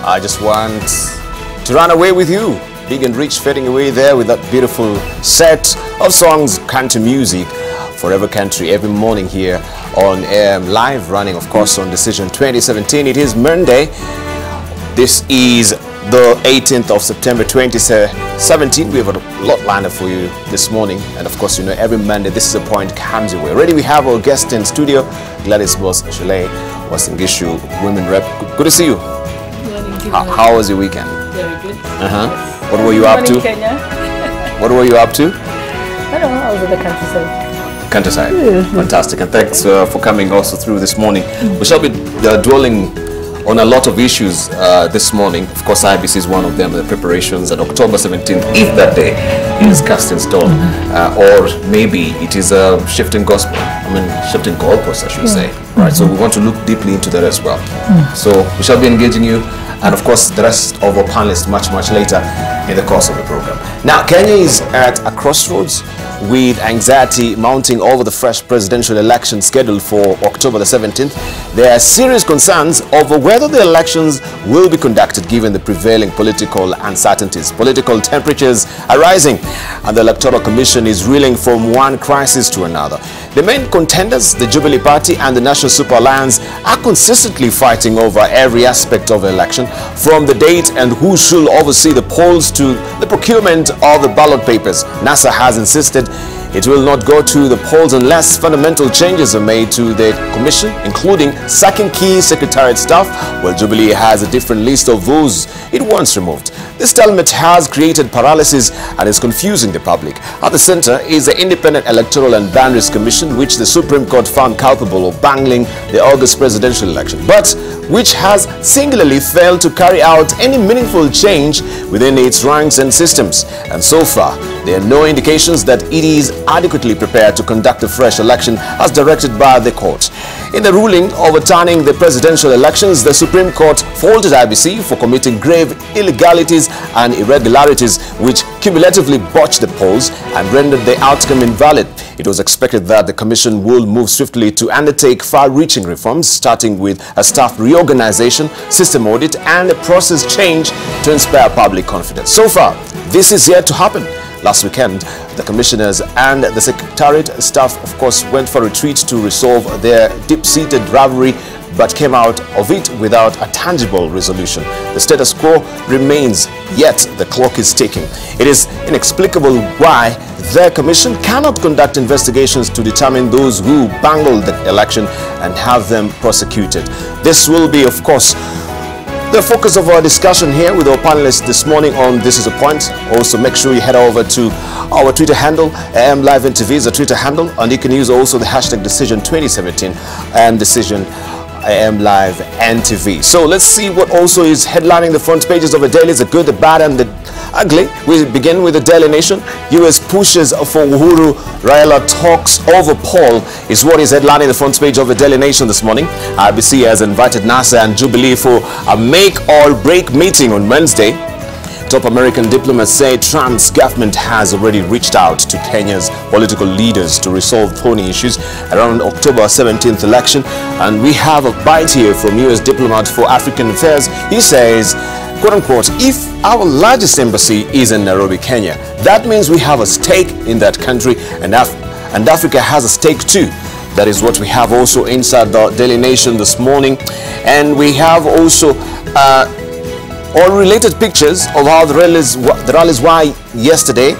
I just want to run away with you. Big and Rich fading away there with that beautiful set of songs, country music, Forever Country, every morning here on Live, running of course on Decision 2017. It is Monday. This is the 18th of September 2017. We have a lot lined up for you this morning, and of course, you know, every Monday this is a point comes your way. Already we have our guest in studio, Gladys Boss Shule, Wasingishu Women Rep. Good to see you. How was your weekend? Very good. What were you up to? Kenya. What were you up to? I don't know, I was at the countryside. Countryside. Fantastic. And thanks for coming also through this morning. We shall be dwelling on a lot of issues this morning. Of course, IBC is one of them, the preparations, and October 17th, if that day is cast in stone, or maybe it is a shifting gospel, shifting goalposts, I should say. Right, so we want to look deeply into that as well. So we shall be engaging you, and of course, the rest of our panelists much later in the course of the program. Now, Kenya is at a crossroads with anxiety mounting over the fresh presidential election scheduled for October the 17th. There are serious concerns over whether the elections will be conducted given the prevailing political uncertainties. Political temperatures are rising, and the Electoral Commission is reeling from one crisis to another. The main contenders, the Jubilee Party and the National Super Alliance, are consistently fighting over every aspect of the election, from the date and who should oversee the polls to the procurement of the ballot papers. NASA has insisted it will not go to the polls unless fundamental changes are made to the commission, including sacking key secretariat staff, while Jubilee has a different list of those it wants removed. This stalemate has created paralysis and is confusing the public. At the center is the Independent Electoral and Boundaries Commission, which the Supreme Court found culpable of bungling the August presidential election, but which has singularly failed to carry out any meaningful change within its ranks and systems. And so far, there are no indications that it is adequately prepared to conduct a fresh election as directed by the court. In the ruling overturning the presidential elections, the Supreme Court faulted IBC for committing grave illegalities and irregularities which cumulatively botched the polls and rendered the outcome invalid. It was expected that the Commission will move swiftly to undertake far-reaching reforms, starting with a staff reorganization, system audit, and a process change to inspire public confidence. So far, this is yet to happen. Last weekend, the commissioners and the secretariat staff, of course, went for a retreat to resolve their deep-seated rivalry, but came out of it without a tangible resolution. The status quo remains, yet the clock is ticking. It is inexplicable why the commission cannot conduct investigations to determine those who bungled the election and have them prosecuted. This will be, of course, the focus of our discussion here with our panelists this morning on This Is a Point. Also, make sure you head over to our Twitter handle. AMLiveNTV is a Twitter handle, and you can use also the hashtag Decision 2017 and Decision AMLiveNTV. So let's see what also is headlining the front pages of the dailies, the good, the bad, and the ugly. We begin with the Daily Nation. US pushes for Uhuru, Raila talks over poll is what is headlining the front page of the Daily Nation this morning. IBC has invited NASA and Jubilee for a make-or-break meeting on Wednesday. Top American diplomats say Trump's government has already reached out to Kenya's political leaders to resolve thorny issues around October 17th election. And we have a bite here from US diplomat for African Affairs. He says, quote-unquote, if our largest embassy is in Nairobi, Kenya, that means we have a stake in that country, and Africa has a stake too. That is what we have also inside the Daily Nation this morning. And we have also all related pictures of how the rallies were yesterday.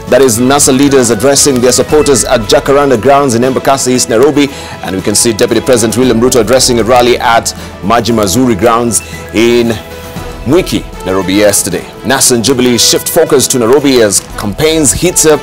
That is NASA leaders addressing their supporters at Jacaranda Grounds in Embakasi, East Nairobi. And we can see Deputy President William Ruto addressing a rally at Maji Mazuri Grounds in Mwiki, Nairobi yesterday. NASA and Jubilee shift focus to Nairobi as campaigns heats up.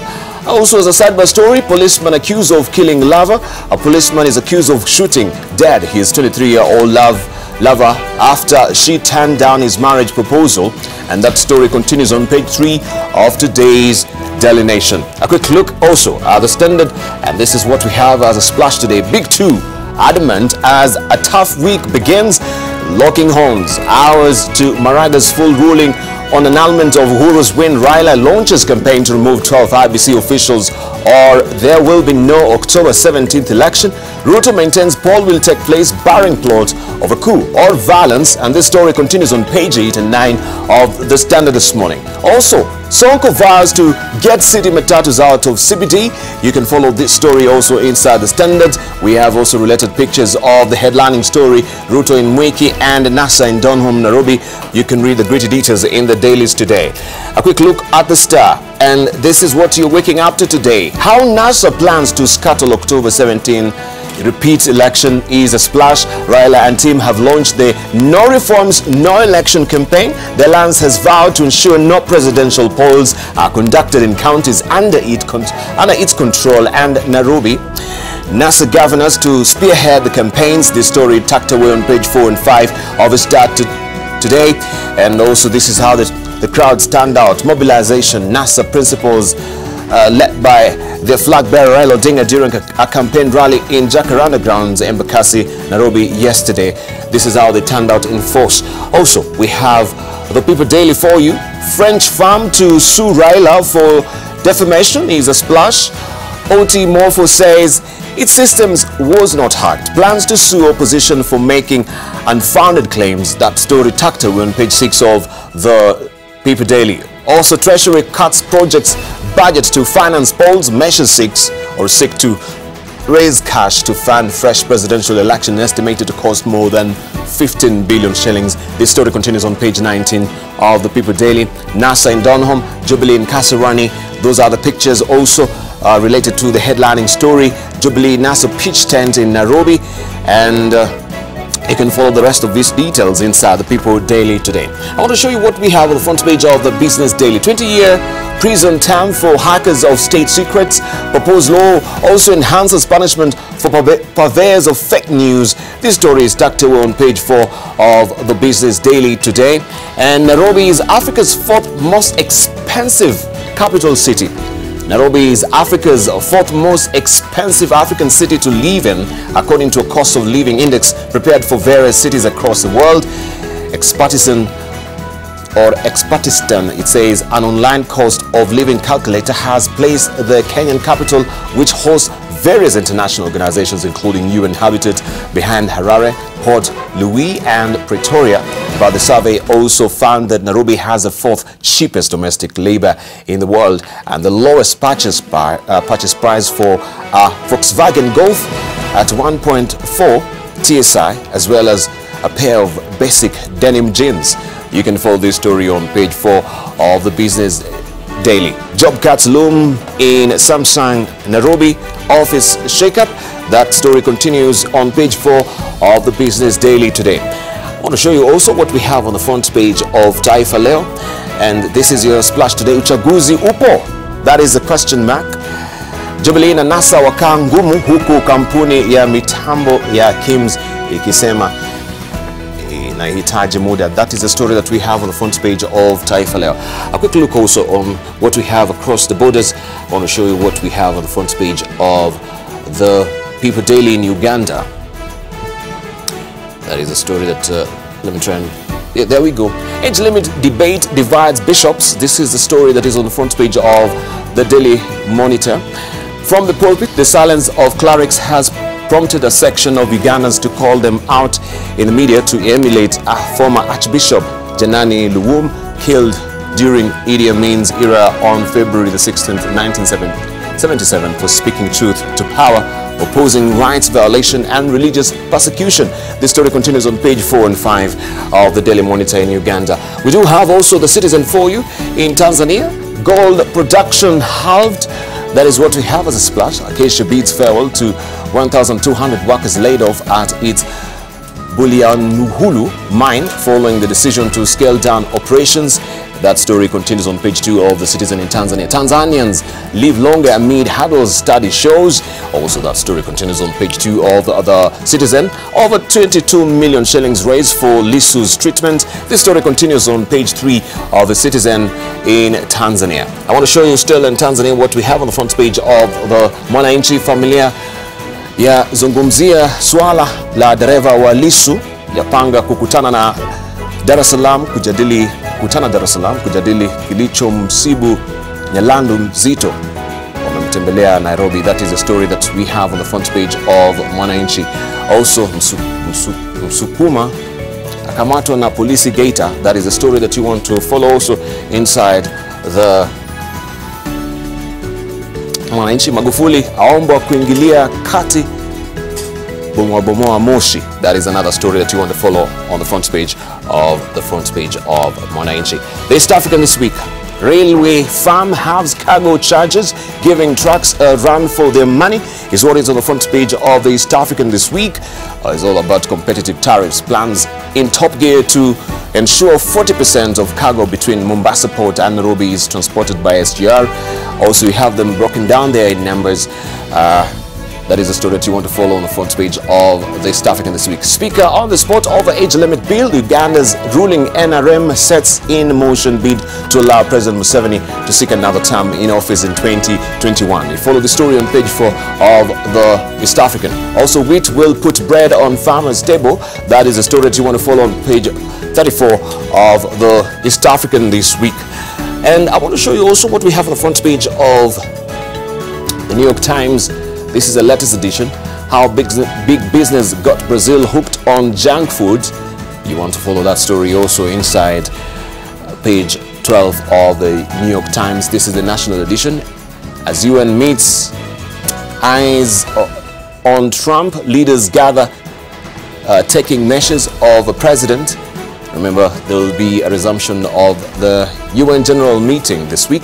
Also, as a sidebar story, policeman accused of killing lover. A policeman is accused of shooting dead his 23-year-old lover after she turned down his marriage proposal. And that story continues on page 3 of today's Daily Nation. A quick look also at the Standard, and this is what we have as a splash today. Big 2 adamant as a tough week begins, locking horns. Hours to Maraga's full ruling on annulment of Uhuru's win. Raila launches campaign to remove 12 IBC officials, or there will be no October 17th election. Ruto maintains poll will take place barring plot of a coup or violence, and this story continues on page 8 and 9 of the Standard this morning. Also, Sonko vows to get city matatus out of CBD. You can follow this story also inside the Standard. We have also related pictures of the headlining story, Ruto in Mwiki and NASA in Donholm, Nairobi. You can read the gritty details in the dailies today. A quick look at the Star, and this is what you're waking up to today. How NASA plans to scuttle October 17 repeat election is a splash. Raila and team have launched the No Reforms, No Election campaign. The alliance has vowed to ensure no presidential polls are conducted in counties under its control and Nairobi. NASA governors to spearhead the campaigns. This story tucked away on page 4 and 5 of the Start today. And also this is how the crowd stand out. Mobilization, NASA principals led by the flag bearer Raila Odinga during a campaign rally in Jacaranda Grounds, Embakasi, Nairobi yesterday. This is how they turned out in force. Also, we have the People Daily for you. French firm to sue Raila for defamation is a splash. OT Morpho says its systems was not hacked. Plans to sue opposition for making unfounded claims. That story tucked away on page 6 of the People Daily. Also, Treasury cuts projects budget to finance polls, measures seek to raise cash to fund fresh presidential election estimated to cost more than 15 billion shillings. This story continues on page 19 of the People Daily. NASA in Donholm, Jubilee in Kasarani. Those are the pictures also related to the headlining story. Jubilee NASA pitch tent in Nairobi, and you can follow the rest of these details inside the People Daily today. I want to show you what we have on the front page of the Business Daily. 20-year prison term for hackers of state secrets. Proposed law also enhances punishment for purveyors of fake news. This story is tucked away on page 4 of the Business Daily today. And Nairobi is Africa's 4th most expensive capital city. Nairobi is Africa's 4th most expensive African city to live in, according to a cost of living index prepared for various cities across the world. Expertistan, it says, an online cost of living calculator has placed the Kenyan capital, which hosts various international organizations including UN Habitat, behind Harare, Port Louis and Pretoria. But the survey also found that Nairobi has the 4th cheapest domestic labor in the world and the lowest purchase price for a Volkswagen Golf at 1.4 TSI, as well as a pair of basic denim jeans. You can follow this story on page 4 of the Business Daily. Job cuts loom in Samsung Nairobi office shakeup. That story continues on page 4 of the Business Daily today. I want to show you also what we have on the front page of Taifa Leo, and this is your splash today. Uchaguzi upo? That is a question mark. Jubilee na NASA wakaa ngumu, huku kampuni ya mitambo ya Kims ikisema inahitaji muda. That is the story that we have on the front page of Taifa Leo. A quick look also on what we have across the borders. I want to show you what we have on the front page of the People Daily in Uganda. That is a story that, let me try and, yeah, there we go. Age limit debate divides bishops. This is the story that is on the front page of the Daily Monitor. From the pulpit, the silence of clerics has prompted a section of Ugandans to call them out in the media to emulate a former Archbishop, Janani Luwum, killed during Idi Amin's era on February the 16th, 1977 for speaking truth to power, opposing rights violation and religious persecution. This story continues on page 4 and 5 of the Daily Monitor in Uganda. We do have also the Citizen for you in Tanzania. Gold production halved. That is what we have as a splash. Acacia bids farewell to 1,200 workers laid off at its Bulyanhulu mine following the decision to scale down operations. That story continues on page 2 of the Citizen in Tanzania. Tanzanians live longer amid hurdles, study shows. Also, that story continues on page 2 of the Citizen. Over 22 million shillings raised for Lissu's treatment. This story continues on page 3 of the Citizen in Tanzania. I want to show you still in Tanzania what we have on the front page of the Mwananchi. Familia ya zungumzia swala la dereva wa Lissu, yapanga kukutana na Dar es Salaam kujadili kilichomsibu Nyalandu Mzito. kutembelea Nairobi. That is a story that we have on the front page of Mwananchi. Also, Msukuma akamatwa na polisi Geita. That is a story that you want to follow also inside the Mwananchi. Magufuli aombwa kuingilia kati bomoa Moshi. That is another story that you want to follow on the front page of Mwananchi. The East African this week. Railway firm halves cargo charges, giving trucks a run for their money, is what is on the front page of the East African this week. It's all about competitive tariffs. Plans in top gear to ensure 40% of cargo between Mombasa Port and Nairobi is transported by SGR. Also, we have them broken down there in numbers. That is a story that you want to follow on the front page of the East African this week. Speaker on the spot of the age limit bill. Uganda's ruling NRM sets in motion bid to allow President Museveni to seek another term in office in 2021. You follow the story on page 4 of the East African. Also, wheat will put bread on farmers' table. That is a story that you want to follow on page 34 of the East African this week. And I want to show you also what we have on the front page of the New York Times. This is the latest edition. How big business got Brazil hooked on junk food. You want to follow that story also inside page 12 of the New York Times. This is the national edition. As UN meets, eyes on Trump, leaders gather taking measures of a president. Remember, there will be a resumption of the UN General Meeting this week.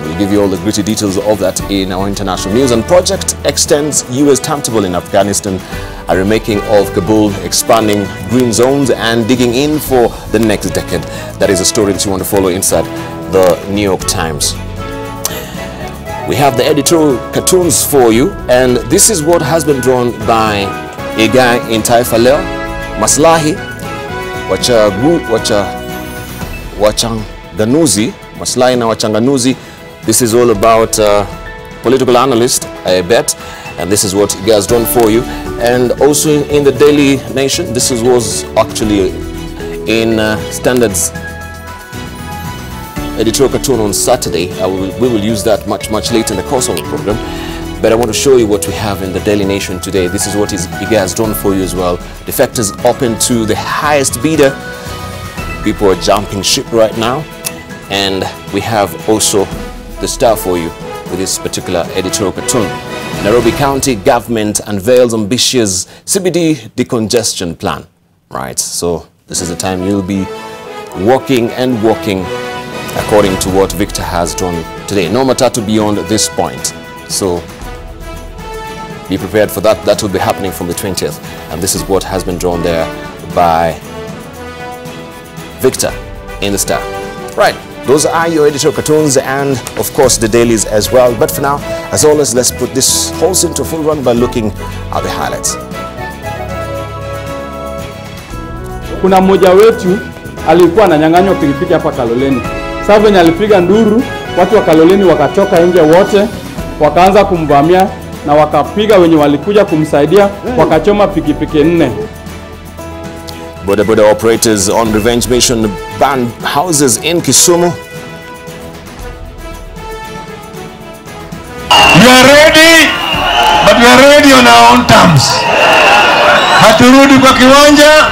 We'll give you all the gritty details of that in our international news. And project extends U.S. timetable in Afghanistan, a remaking of Kabul, expanding green zones and digging in for the next decade. That is a story that you want to follow inside the New York Times. We have the editorial cartoons for you, and this is what has been drawn by a guy in Taifa Leo, Maslahi Wachanganuzi, Maslahi na Wachanganuzi. This is all about political analyst, I bet, and this is what he has done for you. And also in the Daily Nation, this was actually in Standard's editorial cartoon on Saturday. We will use that much later in the course of the program. But I want to show you what we have in the Daily Nation today. This is what he has done for you as well. Defectors open to the highest bidder. People are jumping ship right now. And we have also the Star for you with this particular editorial cartoon. Nairobi County government unveils ambitious CBD decongestion plan. Right, so this is the time you'll be walking according to what Victor has done today. No matatu beyond this point. So be prepared for that. That will be happening from the 20th. And this is what has been drawn there by Victor in the Star. Right. Those are your editorial cartoons and, of course, the dailies as well. But for now, as always, let's put this whole scene to a full run by looking at the highlights. Kuna mmoja wetu alikuwa ananyang'anywa pikipiki hapa Kaloleni. Sasa venye alipiga nduru, watu wa Kaloleni wakatoka nje wote, wakaanza kumvamia na wakapiga wenye walikuja kumsaidia, wakachoma pikipiki 4. Boda operators on revenge mission ban houses in Kisumu. We are ready, but we are ready on our own terms. Haturudi kwa kiwanja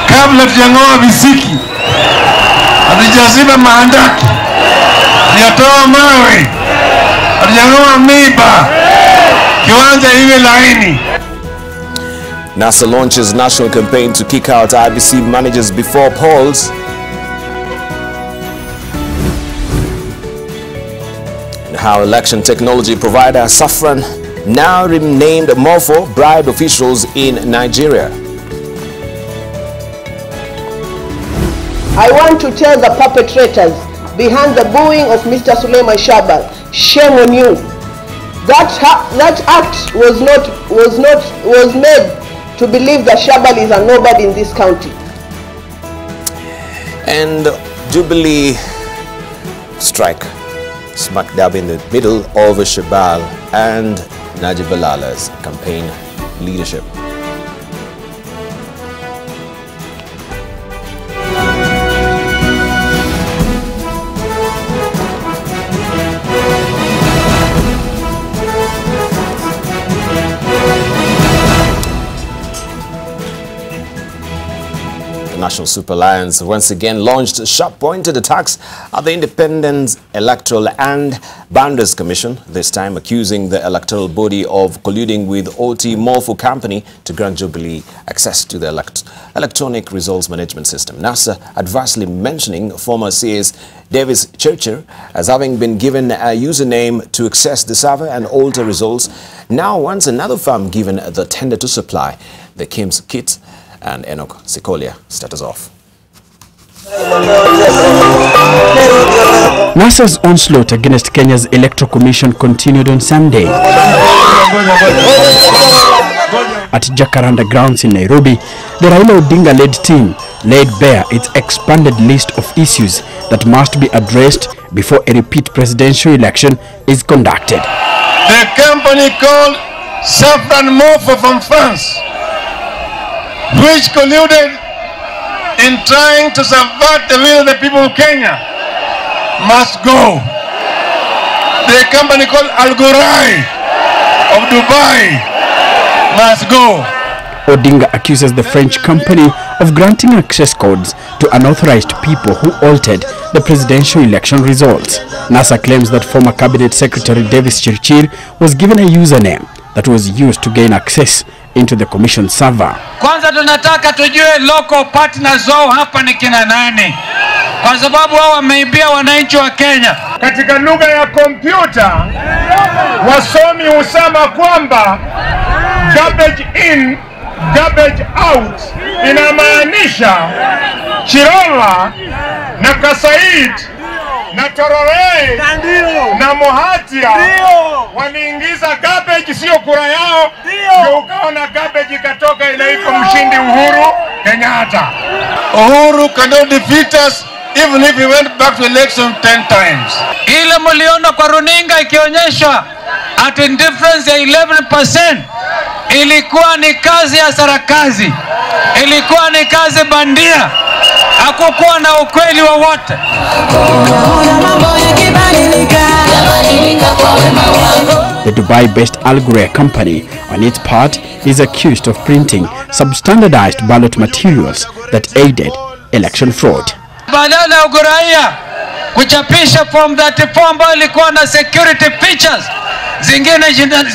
kabla tujang'oa visiki. Hatujaziba mahandaki. Hatujatoa mawe. Hatujang'oa miba. Kiwanja iwe laini. NASA launches national campaign to kick out IBC managers before polls. How election technology provider Safran now renamed Morpho bribed officials in Nigeria. I want to tell the perpetrators behind the booing of Mr. Suleiman Shabal, shame on you. That act was made to believe that Shabal is a nobody in this county. And Jubilee strike smack dab in the middle of Shabal and Najib Balala's campaign leadership. National Super Alliance once again launched sharp-pointed attacks at the Independent Electoral and Boundaries Commission, this time accusing the electoral body of colluding with OT Morpho Company to grant Jubilee access to the electronic results management system. NASA adversely mentioning former CS Davis Churchill as having been given a username to access the server and alter results. Now wants another firm given the tender to supply the KIMS kit. And Enoch Sikolia start us off. NASA's onslaught against Kenya's Electoral Commission continued on Sunday. At Jacaranda grounds in Nairobi, the Raila Odinga-led team laid bare its expanded list of issues that must be addressed before a repeat presidential election is conducted. The company called Saffron Morpho from France, which colluded in trying to subvert the will of the people of Kenya, must go. The company called Al Ghurair of Dubai must go. Odinga accuses the French company of granting access codes to unauthorized people who altered the presidential election results. NASA claims that former Cabinet Secretary Davis Churchill was given a username that was used to gain access into the commission server. Kwanza tunataka tujue local partners wao hapa ni kina nani, kwa sababu wao wameibia wananchi wa Kenya. Katika lugha ya kompyuta, wasomi husema kwamba garbage in, garbage out inamaanisha Chirola na Kasaid na Tororei na Mohatia waliingiza garbage, sio kura yao, ndio ukawa na garbage ikatoka inaitwa mshindi Uhuru Kenyatta. Uhuru cannot defeat us even if we went back to election 10 times. Ile mliona kwa runinga ikionyesha at difference ya 11% ilikuwa ni kazi ya sarakazi, ilikuwa ni kazi bandia, hakukuwa na ukweli wowote. The Dubai-based Al Ghurair company, on its part, is accused of printing substandardized ballot materials that aided election fraud. Badala ya Ghurair kuchapisha form 34 ambayo ilikuwa na security features, zingine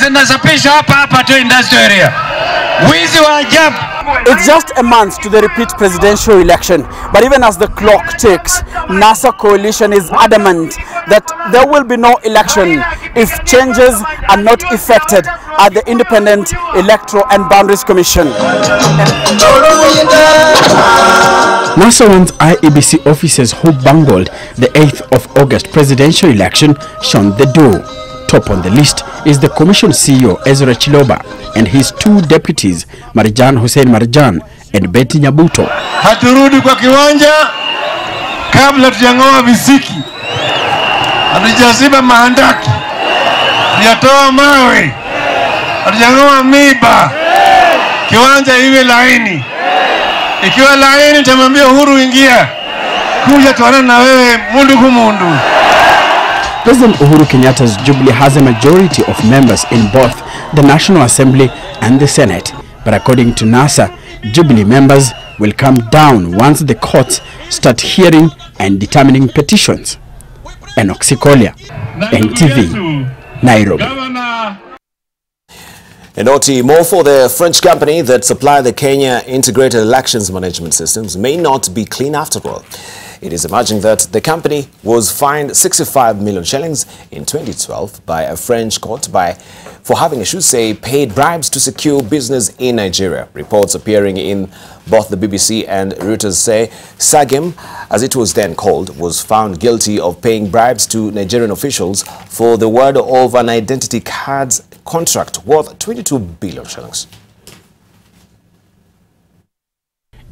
zinazapishwa hapa tu industrial area. Wizi wa ajabu. It's just a month to the repeat presidential election, but even as the clock ticks, NASA coalition is adamant that there will be no election if changes are not effected at the Independent Electoral and Boundaries Commission. NASA wants IEBC officers who bungled the 8th of August presidential election shown the door. Top on the list is the Commission CEO Ezra Chiloba and his two deputies Marjan Hussein Marjan and Betty Nyabuto. Haturudi kwa kiwanja kabla tujangoa visiki, hatujaziba mahandaki, hatujatoa mawe, hatujangoa miba. Kiwanja iwe laini. Ikiwa laini tamwambia Uhuru ingia, kuja tuanane na wewe mundu kumundu. President Uhuru Kenyatta's Jubilee has a majority of members in both the National Assembly and the Senate. But according to NASA, Jubilee members will come down once the courts start hearing and determining petitions. Enoch Sikolia, NTV, Nairobi. And OT Morpho, the French company that supply the Kenya integrated elections management systems, may not be clean after all. It is emerging that the company was fined 65 million shillings in 2012 by a French court for having, I should say, paid bribes to secure business in Nigeria. Reports appearing in both the BBC and Reuters say Sagem, as it was then called, was found guilty of paying bribes to Nigerian officials for the word of an identity cards contract worth 22 billion shillings.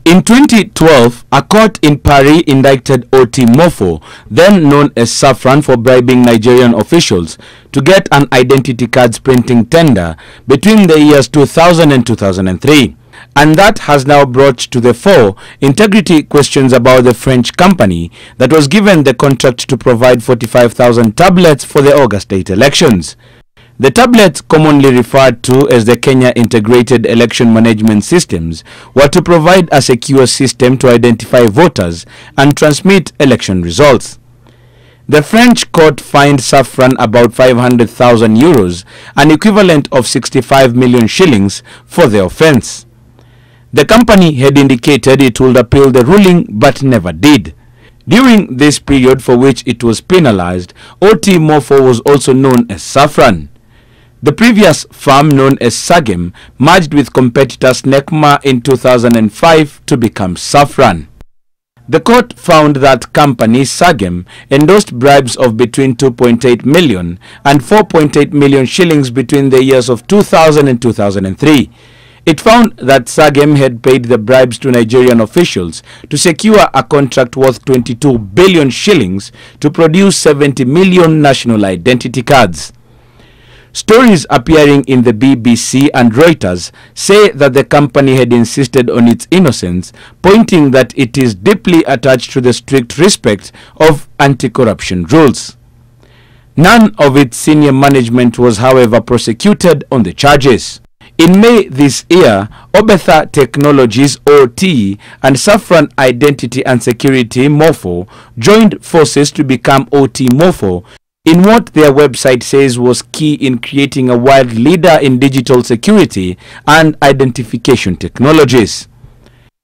In 2012, a court in Paris indicted OT Morpho, then known as Saffron, for bribing Nigerian officials to get an identity cards printing tender between the years 2000 and 2003. And that has now brought to the fore integrity questions about the French company that was given the contract to provide 45,000 tablets for the August 8 elections. The tablets, commonly referred to as the Kenya Integrated Election Management Systems, were to provide a secure system to identify voters and transmit election results. The French court fined Safran about 500,000 euros, an equivalent of 65 million shillings, for the offense. The company had indicated it would appeal the ruling but never did. During this period for which it was penalized, OT Mofo was also known as Safran. The previous firm, known as Sagem, merged with competitor Snecma in 2005 to become Safran. The court found that company Sagem endorsed bribes of between 2.8 million and 4.8 million shillings between the years of 2000 and 2003. It found that Sagem had paid the bribes to Nigerian officials to secure a contract worth 22 billion shillings to produce 70 million national identity cards. Stories appearing in the BBC and Reuters say that the company had insisted on its innocence, pointing that it is deeply attached to the strict respect of anti-corruption rules. None of its senior management was, however, prosecuted on the charges. In May this year, Obetha Technologies OT and Safran Identity and Security Mofo joined forces to become OT Mofo, in what their website says was key in creating a world leader in digital security and identification technologies.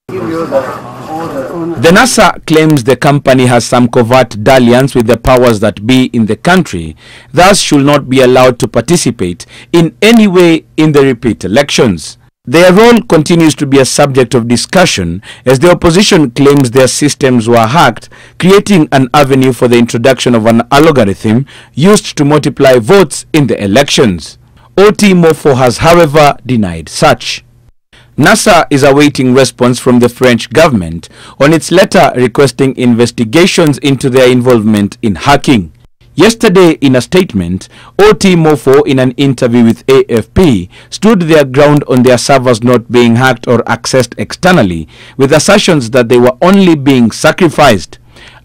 The NASA claims the company has some covert dalliance with the powers that be in the country, thus should not be allowed to participate in any way in the repeat elections. Their role continues to be a subject of discussion as the opposition claims their systems were hacked, creating an avenue for the introduction of an algorithm used to multiply votes in the elections. OT Mofo has, however, denied such. NASA is awaiting response from the French government on its letter requesting investigations into their involvement in hacking. Yesterday, in a statement, OT Mofo, in an interview with AFP, stood their ground on their servers not being hacked or accessed externally, with assertions that they were only being sacrificed.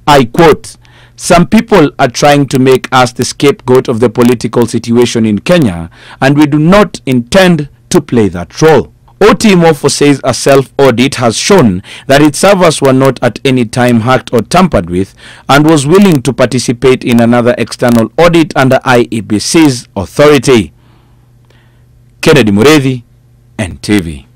I quote, "Some people are trying to make us the scapegoat of the political situation in Kenya, and we do not intend to play that role." OT Mofo says a self-audit has shown that its servers were not at any time hacked or tampered with, and was willing to participate in another external audit under IEBC's authority. Kennedy Mureithi, NTV.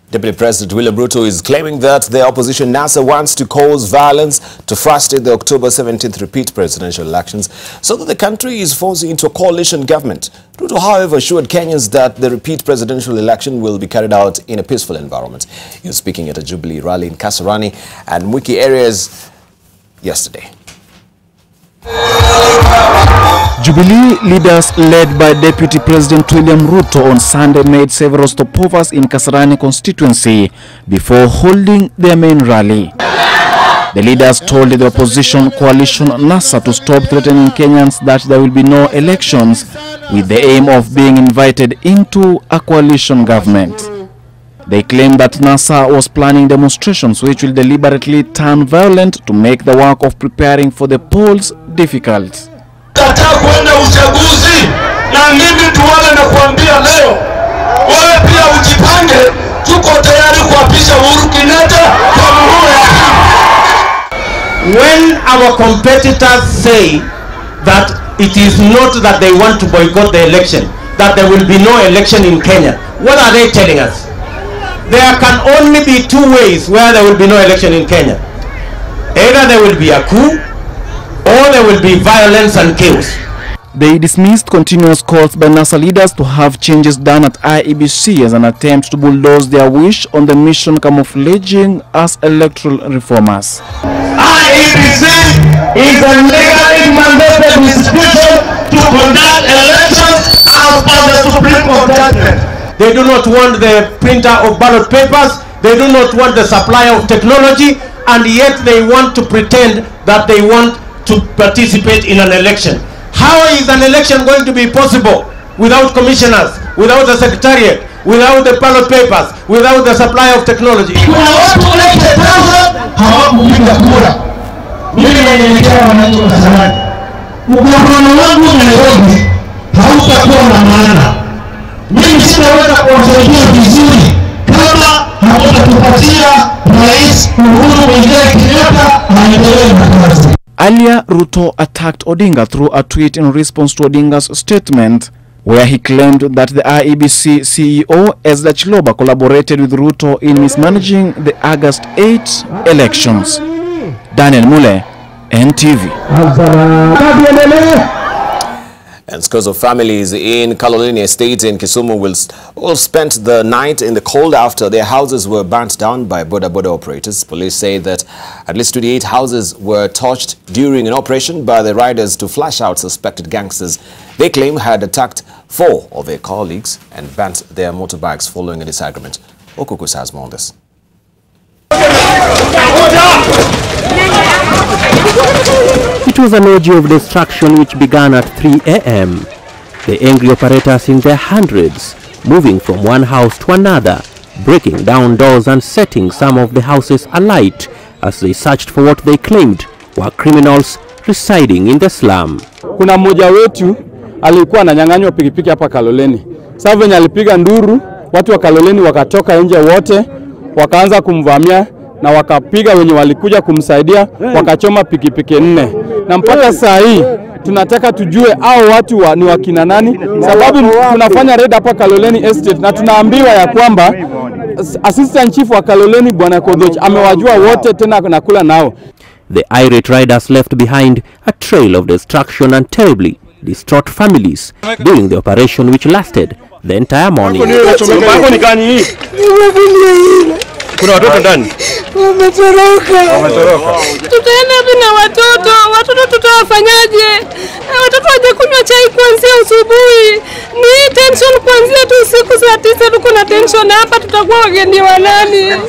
Deputy President William Ruto is claiming that the opposition NASA wants to cause violence to frustrate the October 17th repeat presidential elections so that the country is forced into a coalition government. Ruto, however, assured Kenyans that the repeat presidential election will be carried out in a peaceful environment. He was speaking at a Jubilee rally in Kasarani and Mwiki areas yesterday. Jubilee leaders led by Deputy President William Ruto on Sunday made several stopovers in Kasarani constituency before holding their main rally. The leaders told the opposition coalition NASA to stop threatening Kenyans that there will be no elections, with the aim of being invited into a coalition government. They claimed that NASA was planning demonstrations which will deliberately turn violent to make the work of preparing for the polls difficult. Kataa kwenda uchaguzi, na mimi tuwale na kuambia leo, wewe pia ujipange, tuko tayari kuapisha Uhuru Kenyatta kwa muhula. When our competitors say that it is not that they want to boycott the election, that there will be no election in Kenya, what are they telling us? There can only be two ways where there will be no election in Kenya. Either there will be a coup, or there will be violence and chaos. They dismissed continuous calls by NASA leaders to have changes done at IEBC as an attempt to bulldoze their wish on the mission camouflaging as electoral reformers. IEBC is a legally mandated institution to conduct elections as per the Supreme Court judgment. They do not want the printer of ballot papers, they do not want the supply of technology, and yet they want to pretend that they want to participate in an election. How is an election going to be possible without commissioners, without the secretariat, without the ballot papers, without the supply of technology? Kuna watu wanachetaza hawakupiga kura. Mimi naelekea wananchi wa Kasarani. mgongano wangu Nairobi hautakuwa na maana. Mimi sitaweza kuwasaidia vizuri kama hatutatupatia Rais Uhuru Muigai Kenyatta aendelee na kazi. Earlier, Ruto attacked Odinga through a tweet in response to Odinga's statement, where he claimed that the IEBC CEO Ezra Chiloba collaborated with Ruto in mismanaging the August 8 elections. Daniel Mule, NTV. And scores of families in Debarl Estate in Kisumu will all spent the night in the cold after their houses were burnt down by border operators. Police say that at least 28 houses were torched during an operation by the riders to flush out suspected gangsters they claim had attacked 4 of their colleagues and burnt their motorbikes following a disagreement. Okukus has more on this. It was an orgy of destruction which began at 3 a.m. The angry operators in their hundreds, moving from one house to another, breaking down doors and setting some of the houses alight as they searched for what they claimed were criminals residing in the slum. Kuna mmoja wetu alikuwa ananyang'anywa pikipiki hapa Kaloleni. Sasa venye alipiga nduru, watu wa Kaloleni wakatoka nje wote, wakaanza kumvamia na wakapiga wenye walikuja kumsaidia, wakachoma pikipiki 4. Na mpaka saa hii tunataka tujue hao watu ni wakina nani, sababu tunafanya raid hapa Kaloleni Estate na tunaambiwa ya kwamba Assistant Chief wa Kaloleni Bwana Kodoch amewajua wote tena nakula nao. The irate riders left behind a trail of destruction and terribly distraught families during the operation which lasted the entire morning. Kuna watoto ndani? Wametoroka. Tutaenda bila watoto tutawafanyaje? Watoto hawajakunywa chai kuanzia asubuhi. Ni tension kuanzia tu usiku saa 9 tuko na tension hapa, tutakuwa wageni wa nani?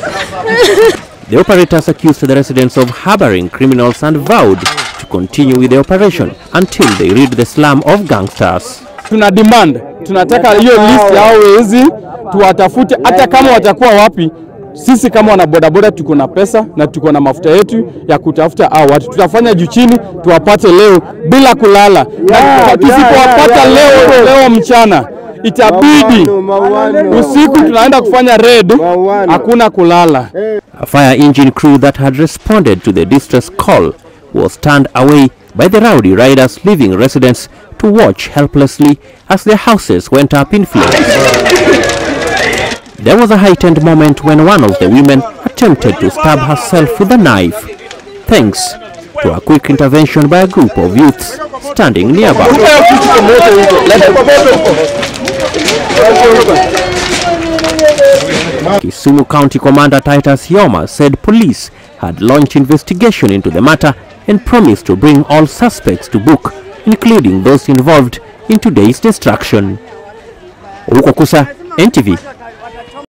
The operators accused the residents of harboring criminals and vowed to continue with the operation until they rid the slum of gangsters. Tuna demand, tunataka hiyo list ya wezi tuwatafute hata kama watakuwa wapi. Sisi kama wana bodaboda tuko na pesa na tuko na mafuta yetu ya kutafuta hao watu. Tutafanya juu chini tuwapate leo bila kulala. Na tusipowapata leo mchana itabidi usiku tunaenda kufanya raid, hakuna kulala. A fire engine crew that had responded to the distress call was turned away by the rowdy riders, leaving residents to watch helplessly as their houses went up in flames. There was a heightened moment when one of the women attempted to stab herself with a knife, thanks to a quick intervention by a group of youths standing nearby. Kisumu County Commander Titus Yoma said police had launched investigation into the matter and promised to bring all suspects to book, including those involved in today's destruction. Okukusa, NTV.